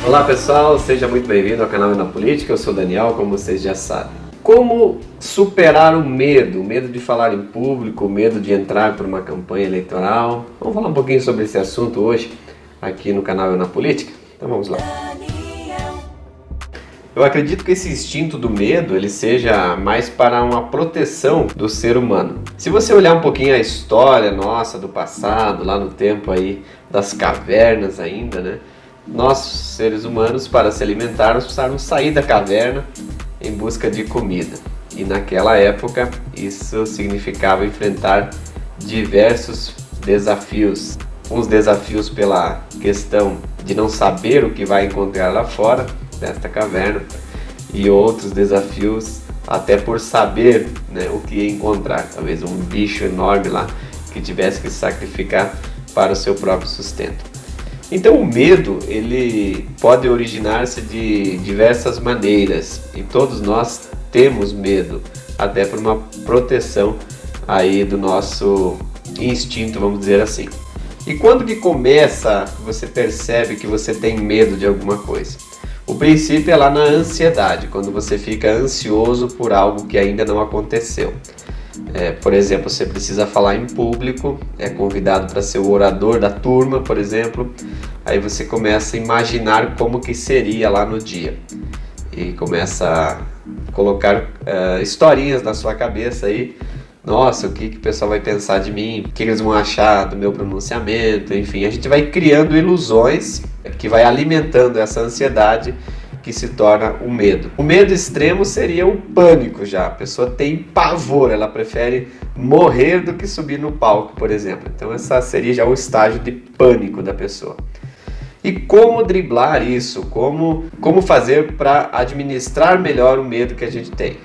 Olá pessoal, seja muito bem-vindo ao canal Na Política, eu sou o Daniel, como vocês já sabem. Como superar o medo de falar em público, o medo de entrar por uma campanha eleitoral? Vamos falar um pouquinho sobre esse assunto hoje aqui no canal Na Política? Então vamos lá. Eu acredito que esse instinto do medo ele seja mais para uma proteção do ser humano. Se você olhar um pouquinho a história nossa do passado, lá no tempo aí das cavernas ainda, né? Nós, seres humanos, para se alimentar, precisávamos sair da caverna em busca de comida. E naquela época, isso significava enfrentar diversos desafios. Uns desafios pela questão de não saber o que vai encontrar lá fora desta caverna, e outros desafios até por saber, né, o que ia encontrar. Talvez um bicho enorme lá que tivesse que sacrificar para o seu próprio sustento. Então o medo ele pode originar-se de diversas maneiras e todos nós temos medo, até por uma proteção aí do nosso instinto, vamos dizer assim. E quando que começa, você percebe que você tem medo de alguma coisa? O princípio é lá na ansiedade, quando você fica ansioso por algo que ainda não aconteceu. Por exemplo, você precisa falar em público, é convidado para ser o orador da turma, por exemplo, aí você começa a imaginar como que seria lá no dia e começa a colocar historinhas na sua cabeça aí. Nossa, o que o pessoal vai pensar de mim, o que eles vão achar do meu pronunciamento, enfim, a gente vai criando ilusões que vai alimentando essa ansiedade que se torna o medo. O medo extremo seria o pânico já, a pessoa tem pavor, ela prefere morrer do que subir no palco, por exemplo. Então essa seria já o estágio de pânico da pessoa. E como driblar isso? Como fazer para administrar melhor o medo que a gente tem?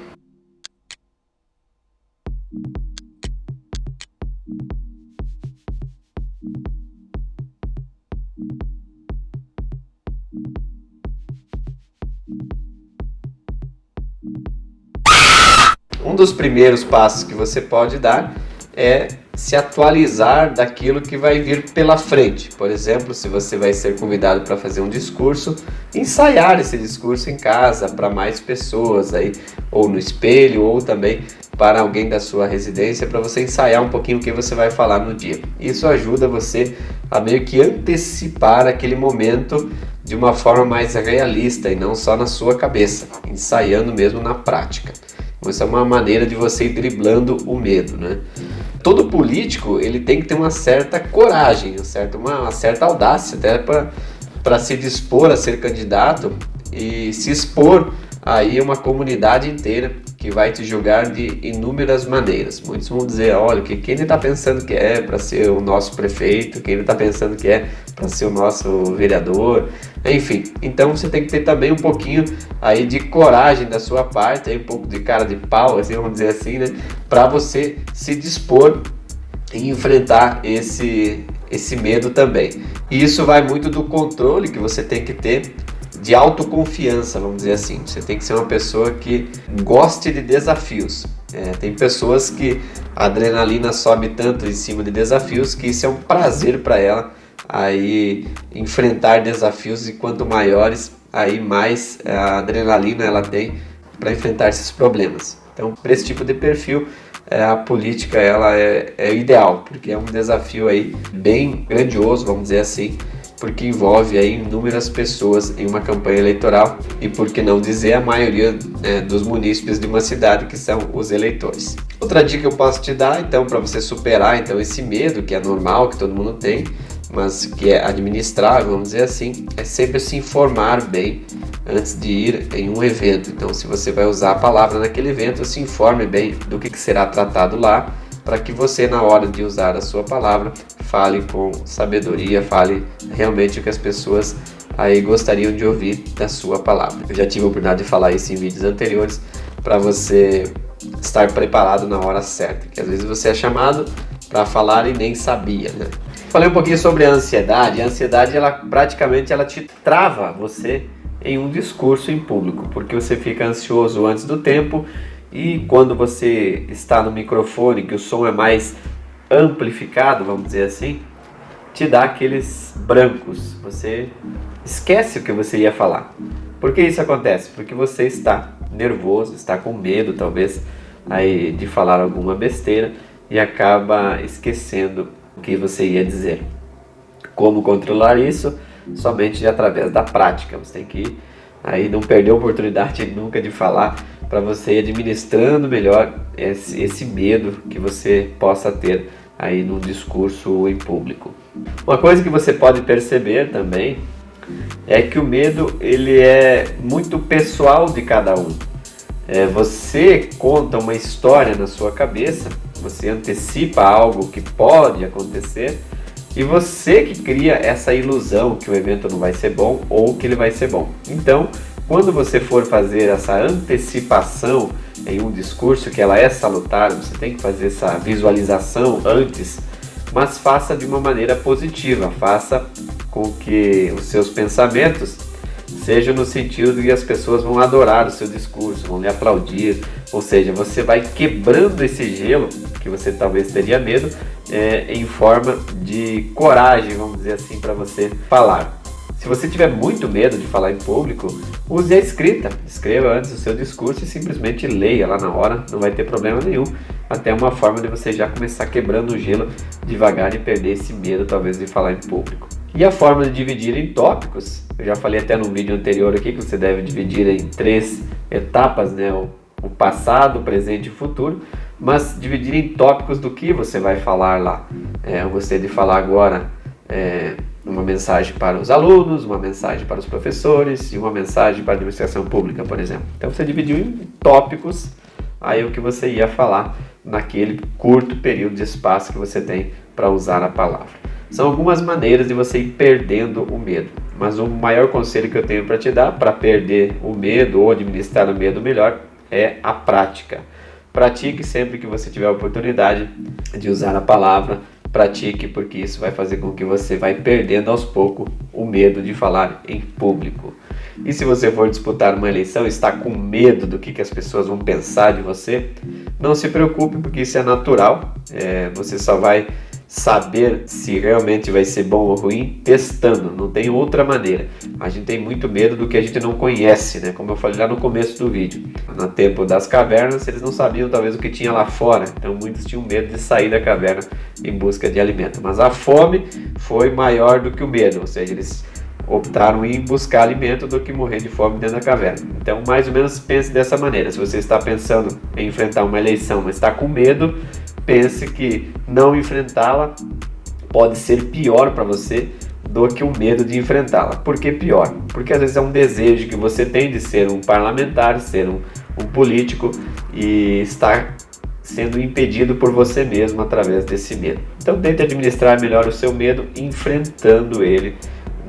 Um dos primeiros passos que você pode dar é se atualizar daquilo que vai vir pela frente. Por exemplo, se você vai ser convidado para fazer um discurso, ensaiar esse discurso em casa para mais pessoas aí, ou no espelho, ou também para alguém da sua residência, para você ensaiar um pouquinho o que você vai falar no dia. Isso ajuda você a meio que antecipar aquele momento de uma forma mais realista e não só na sua cabeça, ensaiando mesmo na prática. Essa é uma maneira de você ir driblando o medo, né? Todo político ele tem que ter uma certa coragem, uma certa audácia até para se dispor a ser candidato e se expor aí a uma comunidade inteira que vai te julgar de inúmeras maneiras. Muitos vão dizer, olha, quem ele está pensando que é para ser o nosso prefeito, quem ele está pensando que é para ser o nosso vereador, enfim. Então você tem que ter também um pouquinho aí de coragem da sua parte, aí um pouco de cara de pau, assim, vamos dizer assim, né, para você se dispor e enfrentar esse medo também. E isso vai muito do controle que você tem que ter de autoconfiança, vamos dizer assim. Você tem que ser uma pessoa que goste de desafios. Tem pessoas que a adrenalina sobe tanto em cima de desafios que isso é um prazer para ela aí enfrentar desafios, e quanto maiores, aí mais a adrenalina ela tem para enfrentar esses problemas. Então, para esse tipo de perfil, a política ela é ideal, porque é um desafio aí bem grandioso, vamos dizer assim, porque envolve aí inúmeras pessoas em uma campanha eleitoral e, por que não dizer, a maioria dos munícipes de uma cidade, que são os eleitores. Outra dica que eu posso te dar, então, para você superar então esse medo que é normal, que todo mundo tem, mas que é administrável, vamos dizer assim, é sempre se informar bem antes de ir em um evento. Então, se você vai usar a palavra naquele evento, se informe bem do que será tratado lá, para que você, na hora de usar a sua palavra, fale com sabedoria, fale realmente o que as pessoas aí gostariam de ouvir da sua palavra. Eu já tive a oportunidade de falar isso em vídeos anteriores, para você estar preparado na hora certa, que às vezes você é chamado para falar e nem sabia, né? Falei um pouquinho sobre a ansiedade. A ansiedade, ela praticamente te trava você em um discurso em público, porque você fica ansioso antes do tempo, e quando você está no microfone, que o som é mais amplificado, vamos dizer assim, te dá aqueles brancos, você esquece o que você ia falar. Por que isso acontece? Porque você está nervoso, está com medo talvez aí de falar alguma besteira e acaba esquecendo o que você ia dizer. Como controlar isso? Somente através da prática. Você tem que aí não perder a oportunidade nunca de falar, para você ir administrando melhor esse medo que você possa ter aí no discurso em público. Uma coisa que você pode perceber também é que o medo ele é muito pessoal de cada um. Você conta uma história na sua cabeça, você antecipa algo que pode acontecer e você que cria essa ilusão que o evento não vai ser bom ou que ele vai ser bom. Então, quando você for fazer essa antecipação em um discurso, que ela é salutar, você tem que fazer essa visualização antes, mas faça de uma maneira positiva, faça com que os seus pensamentos sejam no sentido de que as pessoas vão adorar o seu discurso, vão lhe aplaudir, ou seja, você vai quebrando esse gelo que você talvez teria medo em forma de coragem, vamos dizer assim, para você falar. Se você tiver muito medo de falar em público, use a escrita. Escreva antes o seu discurso e simplesmente leia lá na hora, não vai ter problema nenhum. Até uma forma de você já começar quebrando o gelo devagar e perder esse medo talvez de falar em público. E a forma de dividir em tópicos, eu já falei até no vídeo anterior aqui que você deve dividir em 3 etapas, né? O passado, o presente e o futuro, mas dividir em tópicos do que você vai falar lá. Eu gostei de falar agora uma mensagem para os alunos, uma mensagem para os professores e uma mensagem para a administração pública, por exemplo. Então você dividiu em tópicos aí o que você ia falar naquele curto período de espaço que você tem para usar a palavra. São algumas maneiras de você ir perdendo o medo, mas o maior conselho que eu tenho para te dar para perder o medo ou administrar o medo melhor é a prática. Pratique sempre que você tiver a oportunidade de usar a palavra. Pratique, porque isso vai fazer com que você vai perdendo aos poucos o medo de falar em público. E se você for disputar uma eleição e está com medo do que as pessoas vão pensar de você, não se preocupe, porque isso é natural. Você só vai saber se realmente vai ser bom ou ruim testando, não tem outra maneira. A gente tem muito medo do que a gente não conhece, né? Como eu falei lá no começo do vídeo, no tempo das cavernas eles não sabiam talvez o que tinha lá fora, então muitos tinham medo de sair da caverna em busca de alimento, mas a fome foi maior do que o medo, ou seja, eles optaram em buscar alimento do que morrer de fome dentro da caverna. Então mais ou menos pense dessa maneira. Se você está pensando em enfrentar uma eleição, mas está com medo, pense que não enfrentá-la pode ser pior para você do que o medo de enfrentá-la. Por que pior? Porque às vezes é um desejo que você tem de ser um parlamentar, ser um político, e está sendo impedido por você mesmo através desse medo. Então tente administrar melhor o seu medo enfrentando ele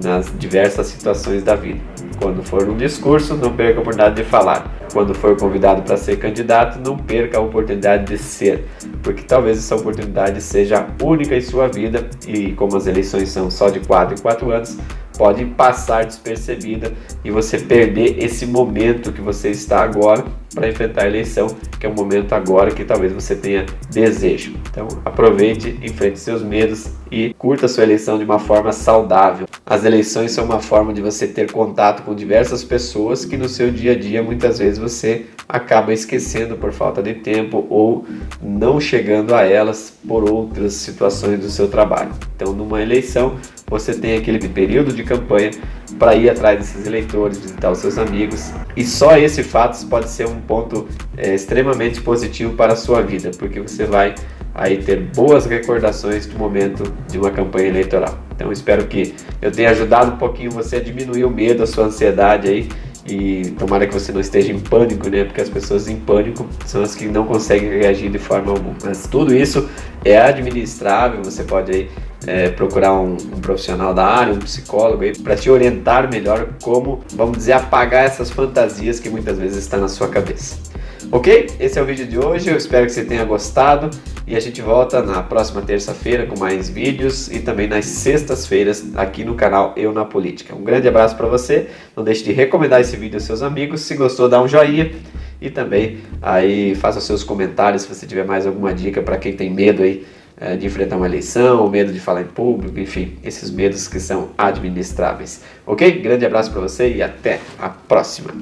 nas diversas situações da vida. Quando for num discurso, não perca a oportunidade de falar. Quando for convidado para ser candidato, não perca a oportunidade de ser, porque talvez essa oportunidade seja única em sua vida e como as eleições são só de 4 em 4 anos, pode passar despercebida e você perder esse momento que você está agora para enfrentar a eleição, que é um momento agora que talvez você tenha desejo. Então aproveite, enfrente seus medos e curta a sua eleição de uma forma saudável. As eleições são uma forma de você ter contato com diversas pessoas que no seu dia a dia muitas vezes você acaba esquecendo por falta de tempo ou não chegando a elas por outras situações do seu trabalho. Então numa eleição você tem aquele período de campanha para ir atrás desses eleitores, visitar os seus amigos, e só esse fato pode ser um ponto extremamente positivo para a sua vida, porque você vai aí ter boas recordações do momento de uma campanha eleitoral. Então espero que eu tenha ajudado um pouquinho você a diminuir o medo, a sua ansiedade aí, e tomara que você não esteja em pânico, né? Porque as pessoas em pânico são as que não conseguem reagir de forma alguma. Mas tudo isso é administrável, você pode aí procurar um profissional da área, um psicólogo aí, para te orientar melhor como, vamos dizer, apagar essas fantasias que muitas vezes estão na sua cabeça. Ok? Esse é o vídeo de hoje, eu espero que você tenha gostado e a gente volta na próxima terça-feira com mais vídeos e também nas sextas-feiras aqui no canal Eu na Política. Um grande abraço para você, não deixe de recomendar esse vídeo aos seus amigos, se gostou dá um joinha e também aí faça seus comentários se você tiver mais alguma dica para quem tem medo aí de enfrentar uma eleição, o medo de falar em público, enfim, esses medos que são administráveis. Ok? Grande abraço para você e até a próxima!